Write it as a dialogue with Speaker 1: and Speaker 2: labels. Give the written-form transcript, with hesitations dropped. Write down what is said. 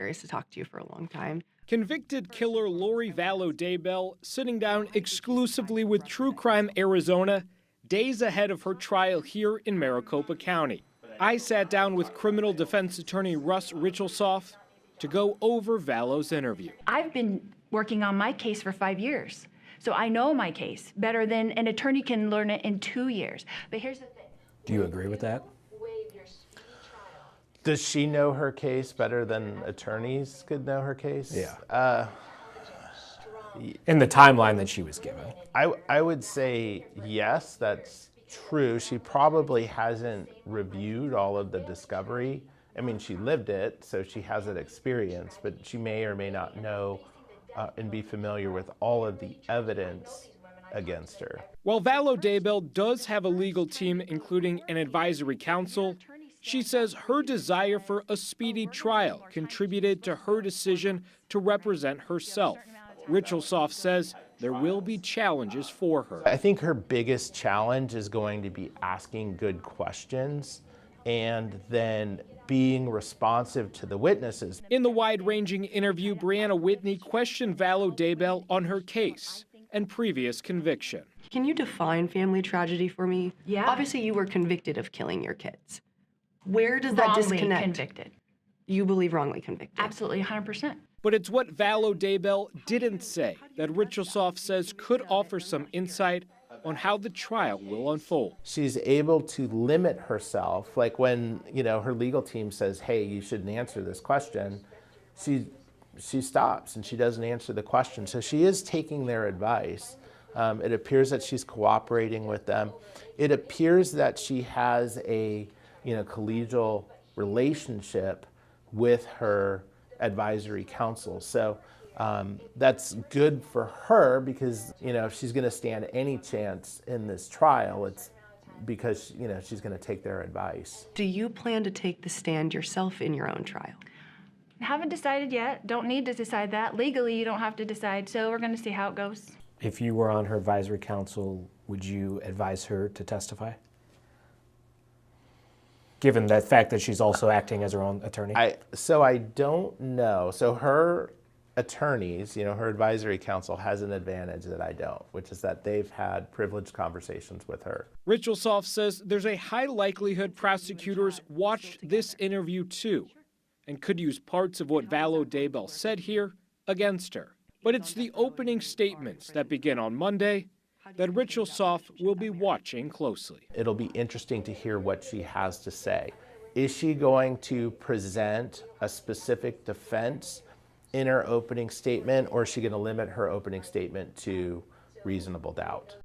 Speaker 1: curious to talk to you for a long time.
Speaker 2: Convicted killer Lori Vallow Daybell sitting down exclusively with True Crime Arizona, days ahead of her trial here in Maricopa County. I sat down with criminal defense attorney Russ Richelsoff to go over Vallow's interview.
Speaker 3: I've been working on my case for 5 years, so I know my case better than an attorney can learn it in 2 years. But here's the thing.
Speaker 4: Do you agree with that?
Speaker 5: Does she know her case better than attorneys could know her case?
Speaker 4: Yeah. In the timeline that she was given.
Speaker 5: I would say yes, that's true. She probably hasn't reviewed all of the discovery. I mean, she lived it, so she has that experience, but she may or may not know and be familiar with all of the evidence against her.
Speaker 2: While Vallow Daybell does have a legal team, including an advisory council, she says her desire for a speedy trial contributed to her decision to represent herself. Richelsoff says there will be challenges for her.
Speaker 5: I think her biggest challenge is going to be asking good questions and then being responsive to the witnesses.
Speaker 2: In the wide-ranging interview, Brianna Whitney questioned Vallow Daybell on her case and previous conviction.
Speaker 1: Can you define family tragedy for me?
Speaker 3: Yeah.
Speaker 1: Obviously, you were convicted of killing your kids. Where does that disconnect?
Speaker 3: Wrongly convicted.
Speaker 1: You believe wrongly convicted?
Speaker 3: Absolutely, 100%.
Speaker 2: But it's what Vallow Daybell didn't say that Richelsoff says could offer some insight on how the trial will unfold.
Speaker 5: She's able to limit herself, like when, her legal team says, hey, you shouldn't answer this question, she stops and she doesn't answer the question. So she is taking their advice. It appears that she's cooperating with them. It appears that she has a collegial relationship with her advisory council. So that's good for her because, if she's going to stand any chance in this trial, it's because, she's going to take their advice.
Speaker 1: Do you plan to take the stand yourself in your own trial?
Speaker 3: Haven't decided yet. Don't need to decide that. Legally, you don't have to decide, so we're going to see how it goes.
Speaker 4: If you were on her advisory council, would you advise her to testify? Given the fact that she's also acting as her own attorney?
Speaker 5: So I don't know. So her attorneys, her advisory council has an advantage that I don't, which is that they've had privileged conversations with her.
Speaker 2: Richelsoff says there's a high likelihood prosecutors watched this interview too and could use parts of what Vallow Daybell said here against her. But it's the opening statements that begin on Monday that Richelsoff will be watching closely.
Speaker 5: It'll be interesting to hear what she has to say. Is she going to present a specific defense in her opening statement, or is she going to limit her opening statement to reasonable doubt?